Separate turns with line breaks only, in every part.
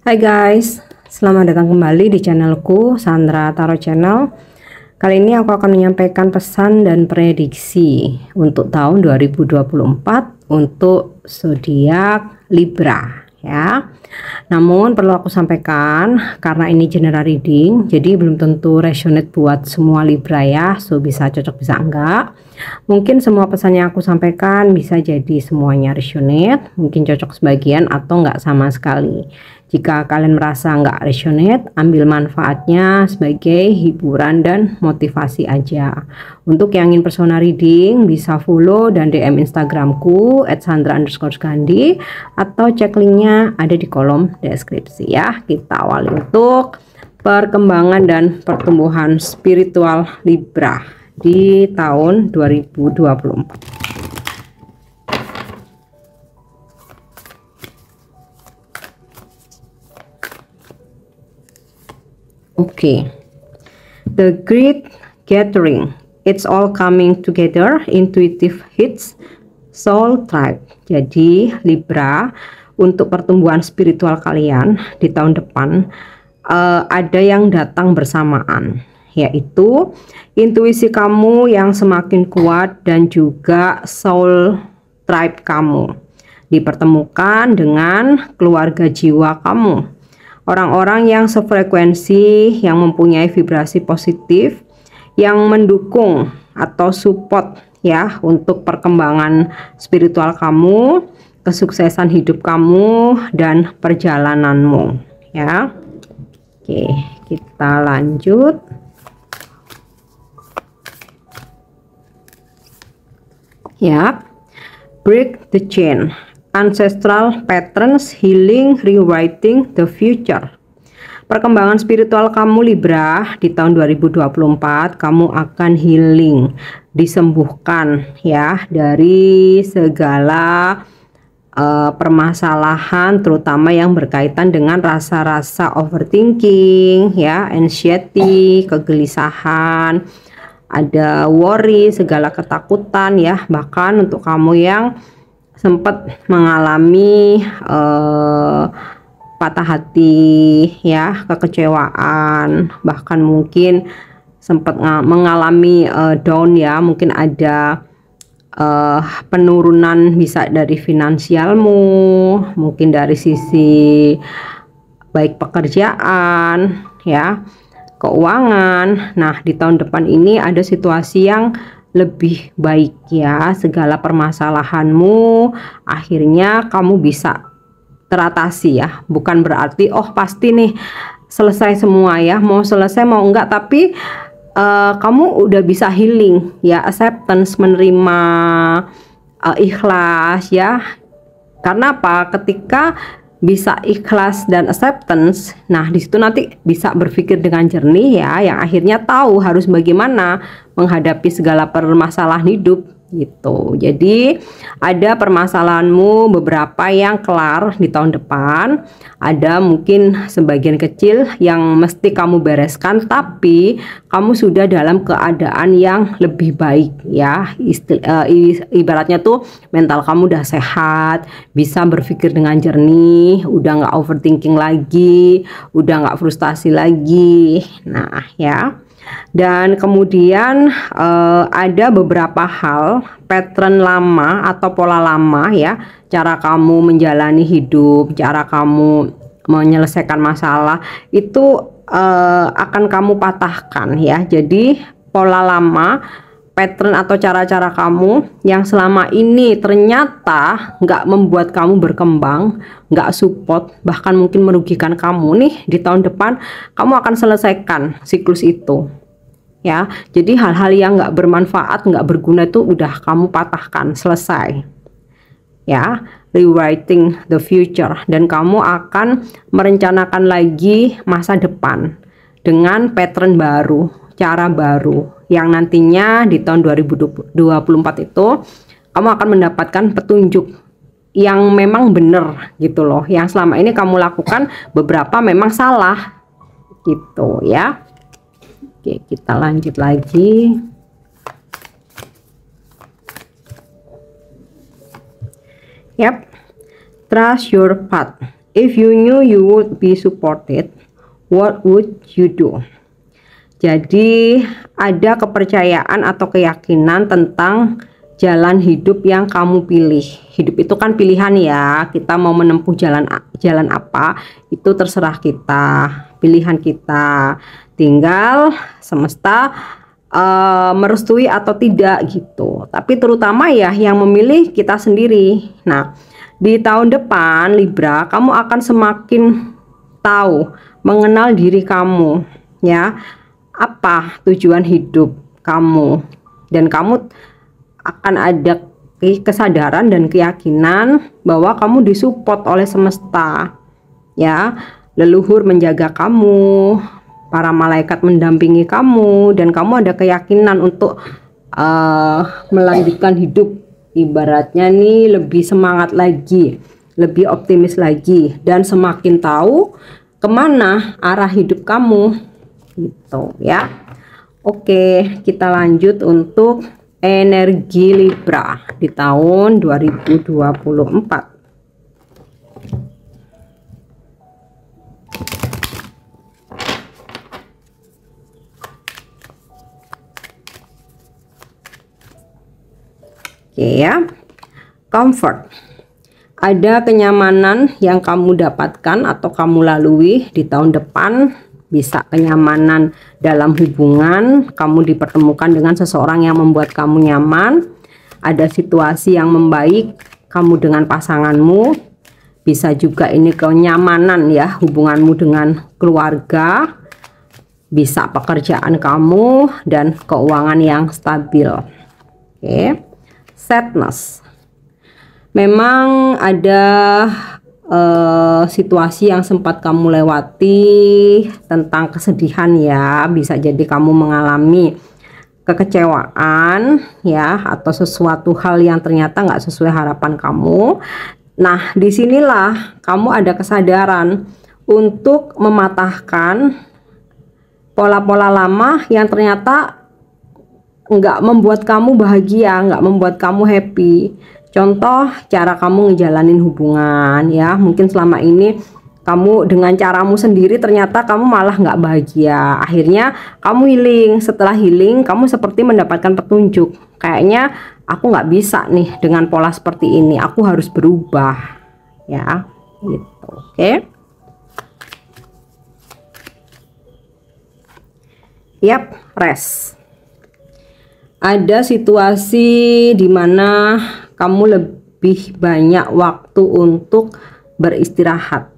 Hai guys, selamat datang kembali di channelku Sandra Tarot Channel. Kali ini aku akan menyampaikan pesan dan prediksi untuk tahun 2024 untuk zodiak Libra ya. Namun perlu aku sampaikan karena ini general reading, jadi belum tentu resonate buat semua Libra ya. So bisa cocok bisa enggak. Mungkin semua pesan yang aku sampaikan bisa jadi semuanya resonate, mungkin cocok sebagian atau enggak sama sekali. Jika kalian merasa nggak resonate, ambil manfaatnya sebagai hiburan dan motivasi aja. Untuk yang ingin personal reading, bisa follow dan DM Instagramku @sandra_gandhi atau cek linknya ada di kolom deskripsi ya. Kita awali untuk perkembangan dan pertumbuhan spiritual Libra di tahun 2024. Okay, the great gathering, it's all coming together, intuitive hits, soul tribe. Jadi Libra, untuk pertumbuhan spiritual kalian di tahun depan ada yang datang bersamaan, yaitu intuisi kamu yang semakin kuat dan juga soul tribe kamu dipertemukan dengan keluarga jiwa kamu. Orang-orang yang sefrekuensi, yang mempunyai vibrasi positif, yang mendukung atau support ya untuk perkembangan spiritual kamu, kesuksesan hidup kamu dan perjalananmu ya. Oke, kita lanjut. Ya, break the chain. Ancestral patterns, healing, rewriting the future. Perkembangan spiritual kamu Libra di tahun 2024, kamu akan healing, disembuhkan ya dari segala permasalahan, terutama yang berkaitan dengan rasa-rasa overthinking ya, anxiety, kegelisahan, ada worry, segala ketakutan ya. Bahkan untuk kamu yang sempat mengalami patah hati ya, kekecewaan, bahkan mungkin sempat mengalami down ya, mungkin ada penurunan bisa dari finansialmu, mungkin dari sisi baik pekerjaan ya, keuangan. Nah di tahun depan ini ada situasi yang lebih baik ya, segala permasalahanmu akhirnya kamu bisa teratasi ya. Bukan berarti oh pasti nih selesai semua ya, mau selesai mau enggak, tapi kamu udah bisa healing ya, acceptance, menerima, ikhlas ya. Karena apa? Ketika bisa ikhlas dan acceptance, nah disitu nanti bisa berpikir dengan jernih ya, yang akhirnya tahu harus bagaimana menghadapi segala permasalahan hidup gitu. Jadi ada permasalahanmu beberapa yang kelar di tahun depan, ada mungkin sebagian kecil yang mesti kamu bereskan, tapi kamu sudah dalam keadaan yang lebih baik ya. Ibaratnya tuh mental kamu udah sehat, bisa berpikir dengan jernih, udah nggak overthinking lagi, udah nggak frustasi lagi. Nah ya. Dan kemudian ada beberapa hal, pattern lama atau pola lama ya, cara kamu menjalani hidup, cara kamu menyelesaikan masalah itu akan kamu patahkan ya. Jadi pola lama, pattern atau cara-cara kamu yang selama ini ternyata nggak membuat kamu berkembang, nggak support, bahkan mungkin merugikan kamu nih, di tahun depan kamu akan selesaikan siklus itu ya. Jadi hal-hal yang nggak bermanfaat, nggak berguna itu udah kamu patahkan, selesai ya. Rewriting the future, dan kamu akan merencanakan lagi masa depan dengan pattern baru, cara baru, yang nantinya di tahun 2024 itu kamu akan mendapatkan petunjuk yang memang benar gitu loh. Yang selama ini kamu lakukan beberapa memang salah gitu ya. Oke, kita lanjut lagi. Yap, trust your path. If you knew you would be supported, what would you do? Jadi ada kepercayaan atau keyakinan tentang jalan hidup yang kamu pilih. Hidup itu kan pilihan ya. Kita mau menempuh jalan apa itu terserah kita, pilihan kita. Tinggal semesta merestui atau tidak gitu. Tapi terutama ya yang memilih kita sendiri. Nah, di tahun depan Libra, kamu akan semakin tahu, mengenal diri kamu ya. Apa tujuan hidup kamu, dan kamu akan ada kesadaran dan keyakinan bahwa kamu disupport oleh semesta ya. Leluhur menjaga kamu, para malaikat mendampingi kamu, dan kamu ada keyakinan untuk melanjutkan hidup. Ibaratnya nih lebih semangat lagi, lebih optimis lagi, dan semakin tahu kemana arah hidup kamu gitu ya. Oke, kita lanjut untuk energi Libra di tahun 2024. Oke ya, comfort. Ada kenyamanan yang kamu dapatkan atau kamu lalui di tahun depan. Bisa kenyamanan dalam hubungan, kamu dipertemukan dengan seseorang yang membuat kamu nyaman. Ada situasi yang membaik kamu dengan pasanganmu. Bisa juga ini kenyamanan ya, hubunganmu dengan keluarga. Bisa pekerjaan kamu dan keuangan yang stabil. Oke. Sadness, memang ada situasi yang sempat kamu lewati tentang kesedihan ya. Bisa jadi kamu mengalami kekecewaan ya, atau sesuatu hal yang ternyata nggak sesuai harapan kamu. Nah, disinilah kamu ada kesadaran untuk mematahkan pola-pola lama yang ternyata nggak membuat kamu bahagia, nggak membuat kamu happy. Contoh cara kamu ngejalanin hubungan ya, mungkin selama ini kamu dengan caramu sendiri ternyata kamu malah nggak bahagia. Akhirnya kamu healing. Setelah healing kamu seperti mendapatkan petunjuk, kayaknya aku nggak bisa nih dengan pola seperti ini, aku harus berubah ya gitu. Oke. Yap, rest. Ada situasi di mana kamu lebih banyak waktu untuk beristirahat,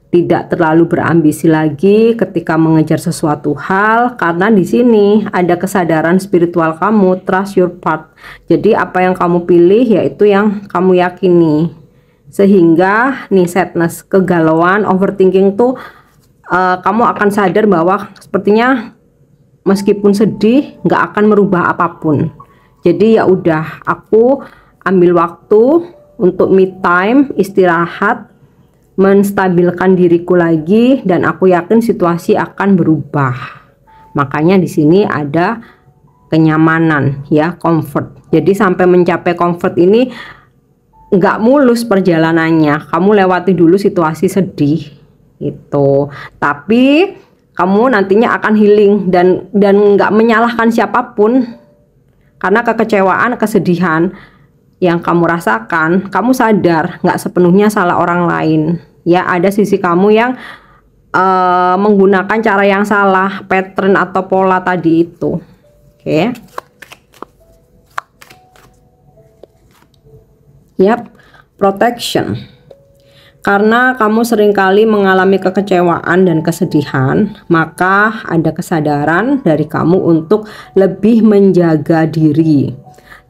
tidak terlalu berambisi lagi ketika mengejar sesuatu hal, karena di sini ada kesadaran spiritual kamu, trust your path. Jadi apa yang kamu pilih yaitu yang kamu yakini, sehingga nih sadness, kegalauan, overthinking tuh kamu akan sadar bahwa sepertinya meskipun sedih nggak akan merubah apapun. Jadi ya udah, aku ambil waktu untuk me time, istirahat, menstabilkan diriku lagi, dan aku yakin situasi akan berubah. Makanya di sini ada kenyamanan ya, comfort. Jadi sampai mencapai comfort ini nggak mulus perjalanannya. Kamu lewati dulu situasi sedih gitu, tapi kamu nantinya akan healing dan nggak menyalahkan siapapun, karena kekecewaan, kesedihan yang kamu rasakan, kamu sadar nggak sepenuhnya salah orang lain ya. Ada sisi kamu yang menggunakan cara yang salah, pattern atau pola tadi itu. Oke. Yap, protection. Karena kamu seringkali mengalami kekecewaan dan kesedihan, maka ada kesadaran dari kamu untuk lebih menjaga diri.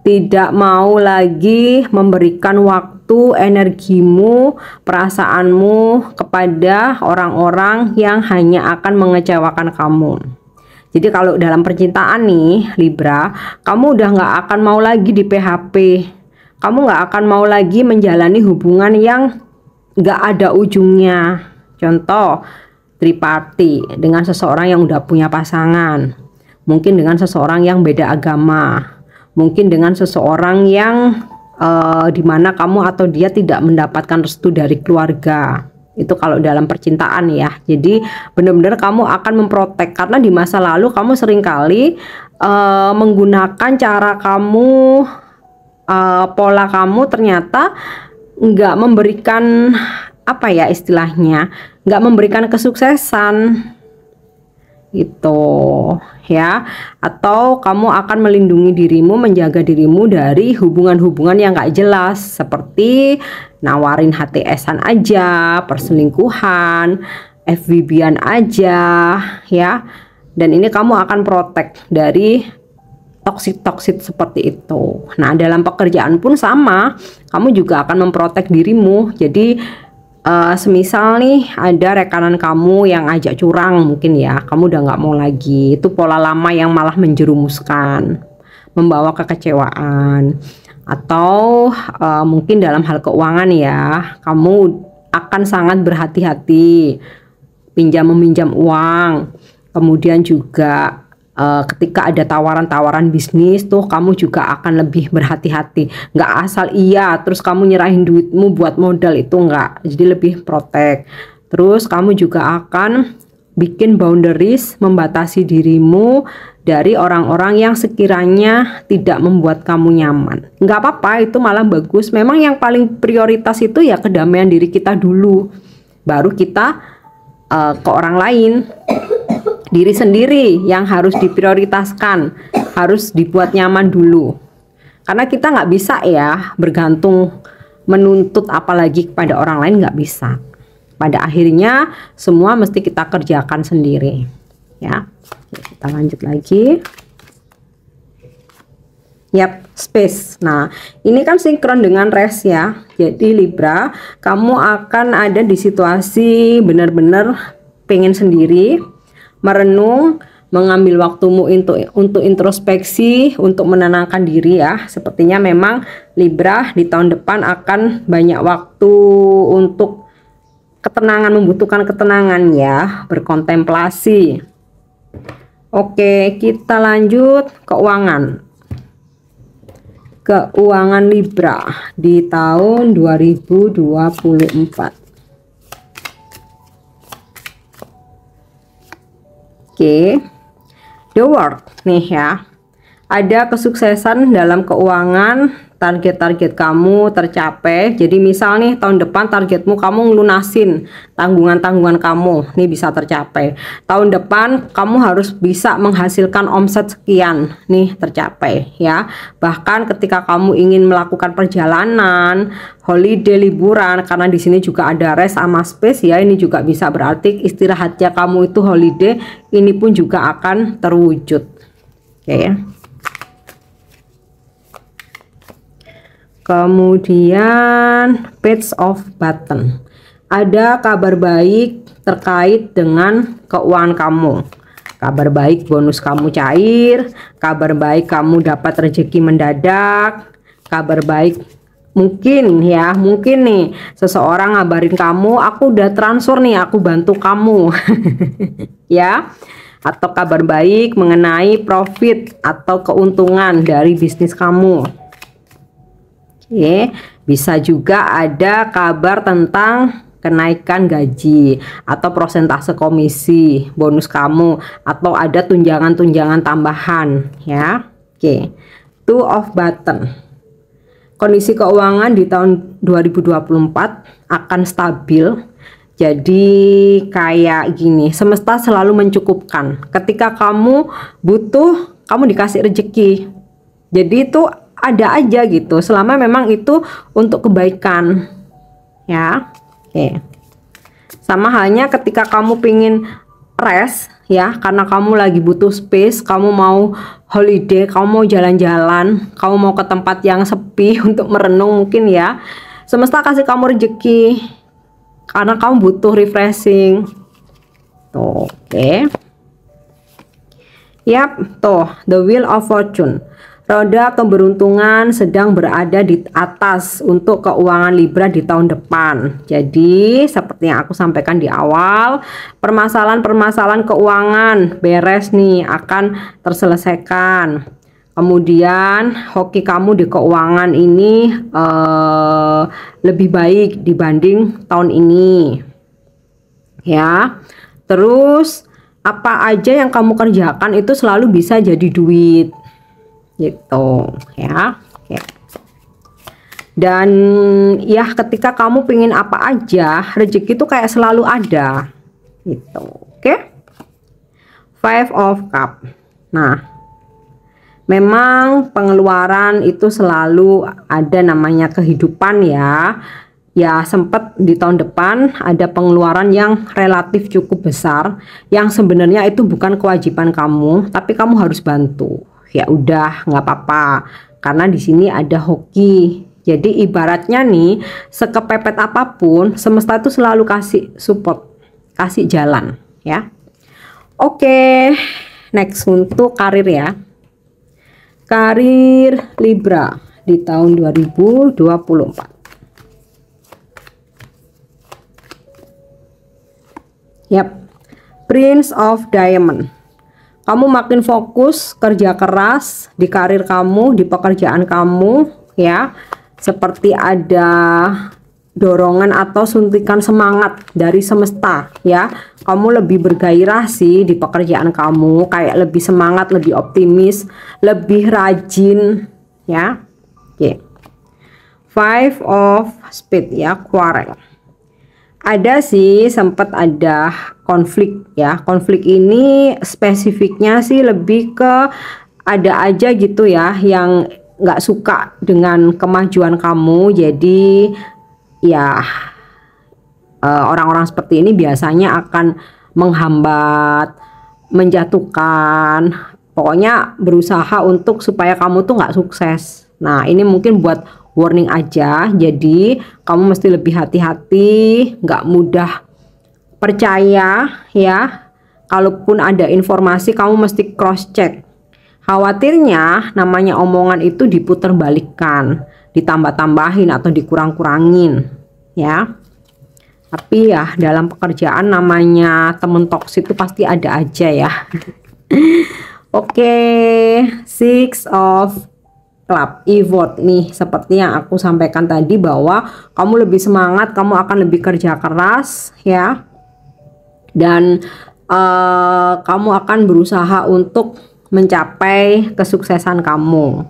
Tidak mau lagi memberikan waktu, energimu, perasaanmu kepada orang-orang yang hanya akan mengecewakan kamu. Jadi kalau dalam percintaan nih Libra, kamu udah nggak akan mau lagi di PHP. Kamu nggak akan mau lagi menjalani hubungan yang nggak ada ujungnya. Contoh, triparty dengan seseorang yang udah punya pasangan, mungkin dengan seseorang yang beda agama, mungkin dengan seseorang yang dimana kamu atau dia tidak mendapatkan restu dari keluarga Itu kalau dalam percintaan ya. Jadi benar-benar kamu akan memprotek, karena di masa lalu kamu seringkali menggunakan cara kamu, pola kamu ternyata nggak memberikan, apa ya istilahnya, nggak memberikan kesuksesan gitu ya. Atau kamu akan melindungi dirimu, menjaga dirimu dari hubungan-hubungan yang nggak jelas, seperti nawarin HTS-an aja, perselingkuhan, FWB-an aja ya. Dan ini kamu akan protek dari toksik seperti itu. Nah, dalam pekerjaan pun sama, kamu juga akan memprotek dirimu. Jadi semisal nih ada rekanan kamu yang ajak curang mungkin ya, kamu udah nggak mau lagi. Itu pola lama yang malah menjerumuskan, membawa kekecewaan. Atau mungkin dalam hal keuangan ya, kamu akan sangat berhati-hati meminjam uang. Kemudian juga ketika ada tawaran-tawaran bisnis tuh, kamu juga akan lebih berhati-hati. Nggak asal iya terus kamu nyerahin duitmu buat modal, itu nggak. Jadi lebih protek. Terus kamu juga akan bikin boundaries, membatasi dirimu dari orang-orang yang sekiranya tidak membuat kamu nyaman. Nggak apa-apa, itu malah bagus. Memang yang paling prioritas itu ya kedamaian diri kita dulu, baru kita ke orang lain. Diri sendiri yang harus diprioritaskan, harus dibuat nyaman dulu. Karena kita nggak bisa ya bergantung menuntut apalagi kepada orang lain, nggak bisa. Pada akhirnya semua mesti kita kerjakan sendiri ya. Kita lanjut lagi. Yap, space. Nah, ini kan sinkron dengan rest ya. Jadi Libra, kamu akan ada di situasi benar-benar pengen sendiri, merenung, mengambil waktumu untuk introspeksi, untuk menenangkan diri ya. Sepertinya memang Libra di tahun depan akan banyak waktu untuk ketenangan, membutuhkan ketenangan ya, berkontemplasi. Oke, kita lanjut keuangan. Keuangan Libra di tahun 2024. Oke, the world nih ya. Ada kesuksesan dalam keuangan, target-target kamu tercapai. Jadi misal nih tahun depan targetmu kamu ngelunasin tanggungan-tanggungan kamu, nih bisa tercapai. Tahun depan kamu harus bisa menghasilkan omset sekian, nih tercapai ya. Bahkan ketika kamu ingin melakukan perjalanan, holiday, liburan, karena di sini juga ada rest sama space ya, ini juga bisa berarti istirahatnya kamu itu holiday, ini pun juga akan terwujud. Oke. Kemudian page of button, ada kabar baik terkait dengan keuangan kamu. Kabar baik bonus kamu cair, kabar baik kamu dapat rezeki mendadak, kabar baik mungkin ya, mungkin nih seseorang ngabarin kamu, aku udah transfer nih, aku bantu kamu ya. Atau kabar baik mengenai profit atau keuntungan dari bisnis kamu. Oke, bisa juga ada kabar tentang kenaikan gaji atau prosentase komisi, bonus kamu, atau ada tunjangan-tunjangan tambahan ya. Oke, two of button. Kondisi keuangan di tahun 2024 akan stabil. Jadi kayak gini, semesta selalu mencukupkan. Ketika kamu butuh, kamu dikasih rezeki. Jadi itu ada aja gitu, selama memang itu untuk kebaikan ya. Oke, sama halnya ketika kamu pingin rest ya, karena kamu lagi butuh space, kamu mau holiday, kamu mau jalan-jalan, kamu mau ke tempat yang sepi untuk merenung mungkin ya, semesta kasih kamu rezeki karena kamu butuh refreshing tuh. Oke. Yap, tuh the wheel of fortune. Roda keberuntungan sedang berada di atas untuk keuangan Libra di tahun depan. Jadi seperti yang aku sampaikan di awal, permasalahan-permasalahan keuangan beres nih, akan terselesaikan. Kemudian hoki kamu di keuangan ini lebih baik dibanding tahun ini. ya. Terus apa aja yang kamu kerjakan itu selalu bisa jadi duit gitu ya. Oke. Dan ya ketika kamu pengen apa aja, rezeki itu kayak selalu ada gitu. Oke. Five of Cup. Nah, memang pengeluaran itu selalu ada, namanya kehidupan ya. Ya, sempat di tahun depan ada pengeluaran yang relatif cukup besar yang sebenarnya itu bukan kewajiban kamu, tapi kamu harus bantu. Ya udah, nggak apa-apa. Karena di sini ada hoki. Jadi ibaratnya nih, sekepepet apapun, semesta itu selalu kasih support, kasih jalan ya. Oke, next untuk karir ya. Karir Libra di tahun 2024. Yap, Prince of Diamond. Kamu makin fokus kerja keras di karir kamu, di pekerjaan kamu ya. Seperti ada dorongan atau suntikan semangat dari semesta ya. Kamu lebih bergairah sih di pekerjaan kamu, kayak lebih semangat, lebih optimis, lebih rajin ya. Oke. Five of Spades ya, quarrel. Ada sih, sempat ada konflik ya. Konflik ini spesifiknya sih lebih ke ada aja gitu ya yang nggak suka dengan kemajuan kamu. Jadi ya orang-orang seperti ini biasanya akan menghambat, menjatuhkan, pokoknya berusaha untuk supaya kamu tuh nggak sukses. Nah, ini mungkin buat warning aja, jadi kamu mesti lebih hati-hati, nggak mudah percaya ya. Kalaupun ada informasi kamu mesti cross check. Khawatirnya namanya omongan itu diputarbalikkan, ditambah-tambahin atau dikurang-kurangin ya. Tapi ya dalam pekerjaan namanya temen toksik itu pasti ada aja ya. Oke, Six of Club Evort nih, seperti yang aku sampaikan tadi bahwa kamu lebih semangat, kamu akan lebih kerja keras ya, dan kamu akan berusaha untuk mencapai kesuksesan kamu.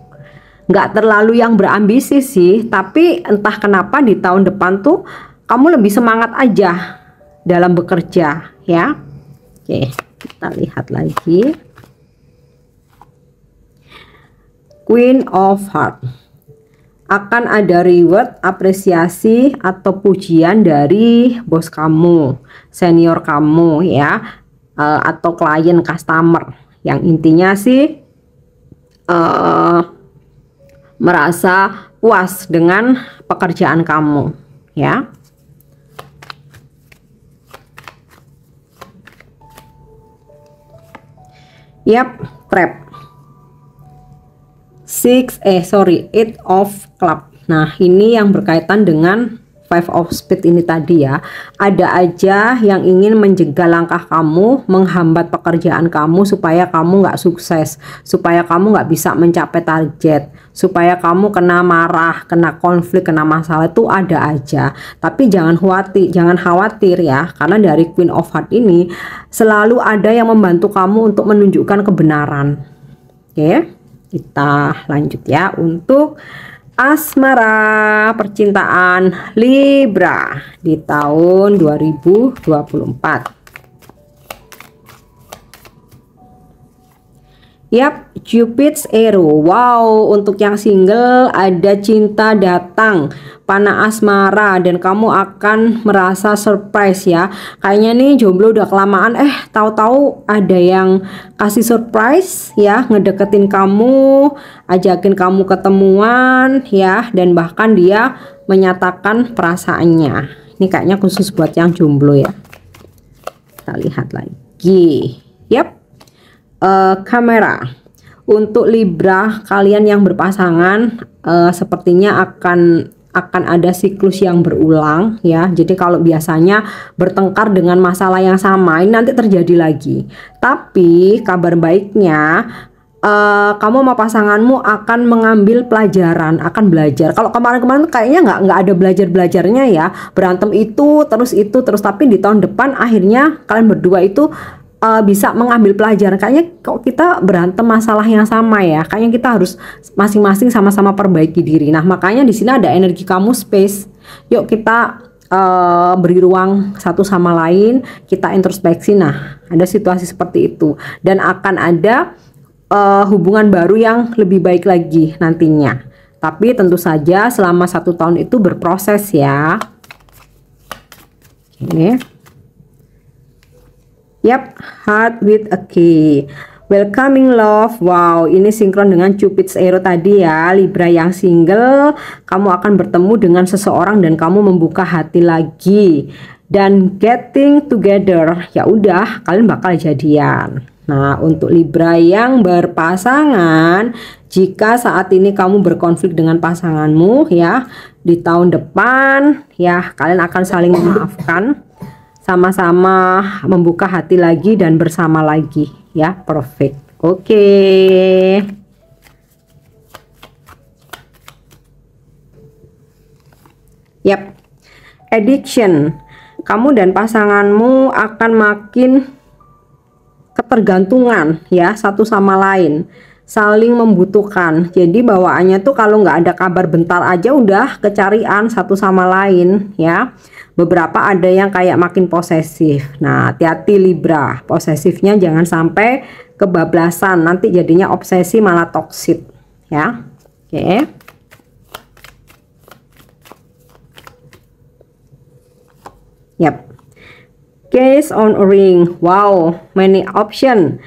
Nggak terlalu yang berambisi sih, tapi entah kenapa di tahun depan tuh kamu lebih semangat aja dalam bekerja ya. Oke, kita lihat lagi. Queen of Heart. Akan ada reward, apresiasi atau pujian dari bos kamu, senior kamu ya, atau klien, customer, yang intinya sih merasa puas dengan pekerjaan kamu ya. Yap, trap. Eight of Club. Nah, ini yang berkaitan dengan Five of Spades ini tadi ya. Ada aja yang ingin menjegal langkah kamu, menghambat pekerjaan kamu supaya kamu nggak sukses, supaya kamu nggak bisa mencapai target, supaya kamu kena marah, kena konflik, kena masalah, itu ada aja. Tapi jangan khawatir ya, karena dari Queen of Heart ini selalu ada yang membantu kamu untuk menunjukkan kebenaran. Oke, kita lanjut ya untuk asmara percintaan Libra di tahun 2024. Yap, Cupid's Arrow. Wow, untuk yang single ada cinta datang, panah asmara, dan kamu akan merasa surprise ya. Kayaknya nih jomblo udah kelamaan, tahu-tahu ada yang kasih surprise ya, ngedeketin kamu, ajakin kamu ketemuan ya, dan bahkan dia menyatakan perasaannya. Ini kayaknya khusus buat yang jomblo ya. Kita lihat lagi. Yap. Kamera untuk Libra, kalian yang berpasangan sepertinya akan ada siklus yang berulang ya. Jadi kalau biasanya bertengkar dengan masalah yang sama, ini nanti terjadi lagi. Tapi kabar baiknya kamu sama pasanganmu akan mengambil pelajaran, akan belajar. Kalau kemarin-kemarin kayaknya nggak ada belajarnya ya, berantem itu terus, tapi di tahun depan akhirnya kalian berdua itu bisa mengambil pelajaran. Kayaknya kok kita berantem masalah yang sama ya, kayaknya kita harus masing-masing sama-sama perbaiki diri. Nah makanya di sini ada energi kamu space. Yuk kita beri ruang satu sama lain, kita introspeksi. Nah ada situasi seperti itu dan akan ada hubungan baru yang lebih baik lagi nantinya. Tapi tentu saja selama 1 tahun itu berproses ya. Oke. Yap, heart with a key. Welcoming love. Wow, ini sinkron dengan Cupid's arrow tadi ya. Libra yang single, kamu akan bertemu dengan seseorang dan kamu membuka hati lagi. Dan getting together, ya udah kalian bakal jadian. Nah, untuk Libra yang berpasangan, jika saat ini kamu berkonflik dengan pasanganmu ya, di tahun depan ya kalian akan saling memaafkan, sama-sama membuka hati lagi dan bersama lagi ya. Perfect. Oke. Yap. Addiction. Kamu dan pasanganmu akan makin ketergantungan ya satu sama lain, saling membutuhkan. Jadi bawaannya tuh kalau nggak ada kabar bentar aja udah kecarian satu sama lain ya. Beberapa ada yang kayak makin posesif. Nah hati-hati Libra, posesifnya jangan sampai kebablasan, nanti jadinya obsesi malah toksik ya. Oke. Yap. Case on a ring. Wow, many option.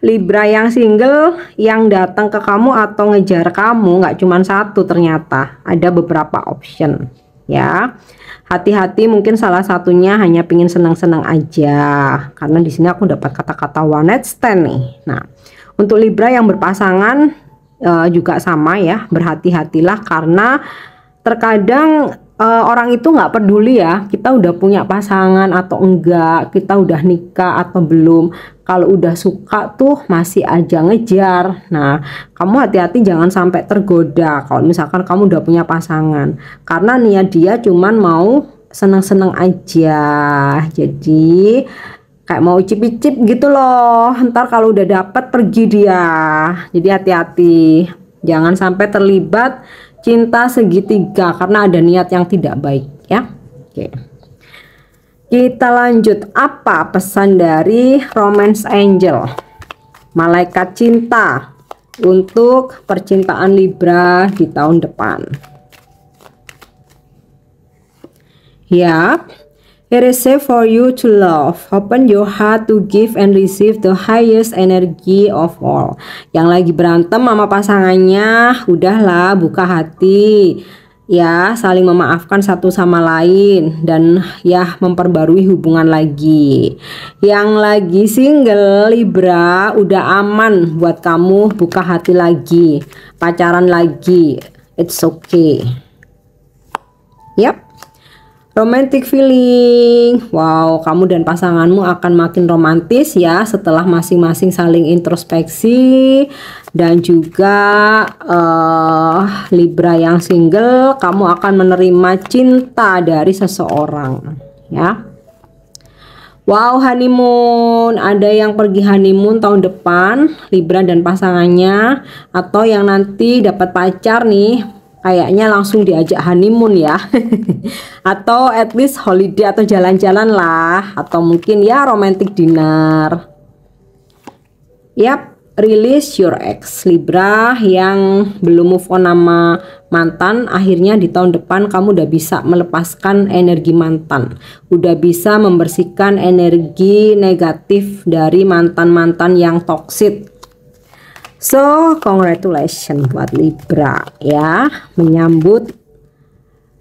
Libra yang single yang datang ke kamu atau ngejar kamu nggak cuma satu, ternyata ada beberapa option ya. Hati-hati, mungkin salah satunya hanya pingin senang-senang aja, karena di sini aku dapat kata-kata one night stand nih. Nah untuk Libra yang berpasangan juga sama ya, berhati-hatilah karena terkadang orang itu nggak peduli ya kita udah punya pasangan atau enggak, kita udah nikah atau belum, kalau udah suka tuh masih aja ngejar. Nah kamu hati-hati jangan sampai tergoda kalau misalkan kamu udah punya pasangan, karena niat dia cuman mau seneng-seneng aja, jadi kayak mau icip-icip gitu loh, ntar kalau udah dapet pergi dia. Jadi hati-hati jangan sampai terlibat cinta segitiga karena ada niat yang tidak baik ya. Oke. Kita lanjut, apa pesan dari Romance Angel, malaikat cinta untuk percintaan Libra di tahun depan? Ya, it is safe for you to love. Open your heart to give and receive the highest energy of all. Yang lagi berantem sama pasangannya, udahlah buka hati. Ya, saling memaafkan satu sama lain dan ya memperbarui hubungan lagi. Yang lagi single Libra, udah aman buat kamu buka hati lagi, pacaran lagi. It's okay. Yap. Romantic feeling. Wow, kamu dan pasanganmu akan makin romantis ya setelah masing-masing saling introspeksi. Dan juga Libra yang single, kamu akan menerima cinta dari seseorang ya. Wow, honeymoon. Ada yang pergi honeymoon tahun depan, Libra dan pasangannya, atau yang nanti dapat pacar nih, kayaknya langsung diajak honeymoon ya. Atau at least holiday atau jalan-jalan lah, atau mungkin ya romantic dinner. Yap, release your ex. Libra yang belum move on sama mantan, akhirnya di tahun depan kamu udah bisa melepaskan energi mantan, udah bisa membersihkan energi negatif dari mantan-mantan yang toksik. So, congratulations buat Libra ya, menyambut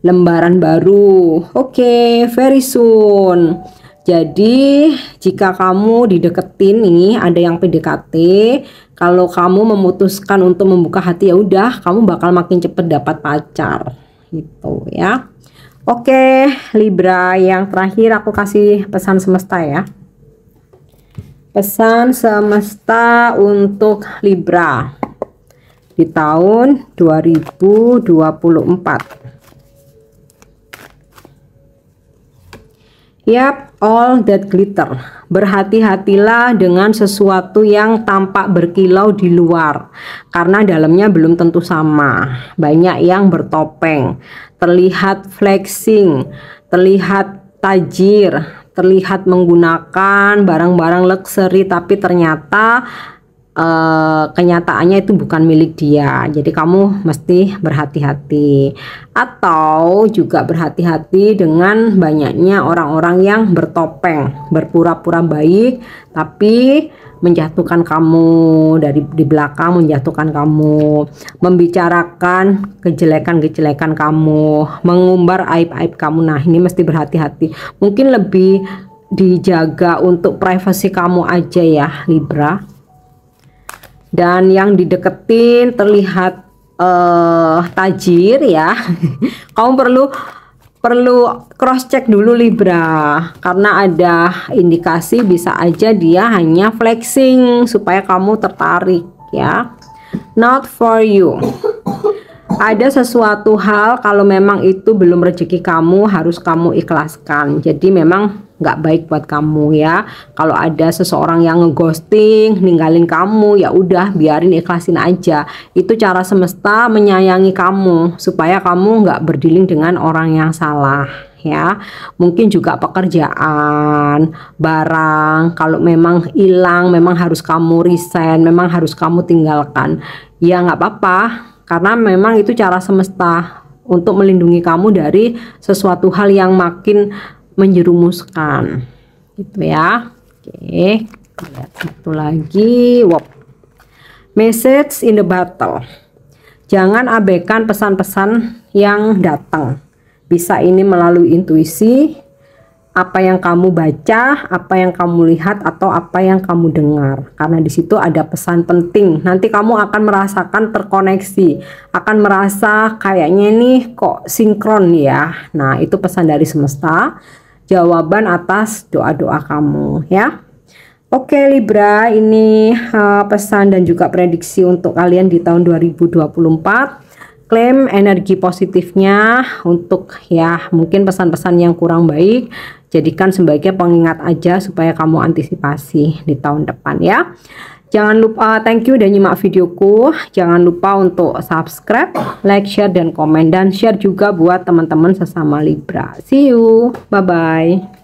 lembaran baru. Oke, very soon. Jadi, jika kamu dideketin nih, ada yang PDKT, kalau kamu memutuskan untuk membuka hati, ya udah, kamu bakal makin cepet dapat pacar gitu ya. Oke, Libra yang terakhir aku kasih pesan semesta ya. Pesan semesta untuk Libra di tahun 2024. Yap, all that glitter. Berhati-hatilah dengan sesuatu yang tampak berkilau di luar, karena dalamnya belum tentu sama. Banyak yang bertopeng, terlihat flexing, terlihat tajir, terlihat menggunakan barang-barang luxury, tapi ternyata kenyataannya itu bukan milik dia. Jadi kamu mesti berhati-hati, atau juga berhati-hati dengan banyaknya orang-orang yang bertopeng, berpura-pura baik tapi menjatuhkan kamu dari di belakang, menjatuhkan kamu, membicarakan kejelekan-kejelekan kamu, mengumbar aib-aib kamu. Nah, ini mesti berhati-hati. Mungkin lebih dijaga untuk privasi kamu aja ya, Libra. Dan yang dideketin terlihat tajir ya. Kamu perlu cross check dulu, Libra, karena ada indikasi bisa aja dia hanya flexing supaya kamu tertarik ya. Not for you. Ada sesuatu hal kalau memang itu belum rezeki kamu, harus kamu ikhlaskan. Jadi memang nggak baik buat kamu ya. Kalau ada seseorang yang ngeghosting, ninggalin kamu, ya udah biarin, ikhlasin aja. Itu cara semesta menyayangi kamu supaya kamu nggak berdealing dengan orang yang salah ya. Mungkin juga pekerjaan, barang, kalau memang hilang, memang harus kamu resign, memang harus kamu tinggalkan. Ya nggak apa-apa, karena memang itu cara semesta untuk melindungi kamu dari sesuatu hal yang makin menjerumuskan gitu ya. Oke, lihat satu lagi. Wow. Message in the battle. Jangan abaikan pesan-pesan yang datang. Bisa ini melalui intuisi, apa yang kamu baca, apa yang kamu lihat, atau apa yang kamu dengar, karena di situ ada pesan penting. Nanti kamu akan merasakan terkoneksi, akan merasa kayaknya nih kok sinkron ya. Nah, itu pesan dari semesta, jawaban atas doa-doa kamu ya. Oke Libra, ini pesan dan juga prediksi untuk kalian di tahun 2024. Klaim energi positifnya untuk ya mungkin pesan-pesan yang kurang baik, jadikan sebagai pengingat aja supaya kamu antisipasi di tahun depan ya. Jangan lupa, thank you udah nyimak videoku. Jangan lupa untuk subscribe, like, share, dan komen, dan share juga buat teman-teman sesama Libra. See you, bye bye.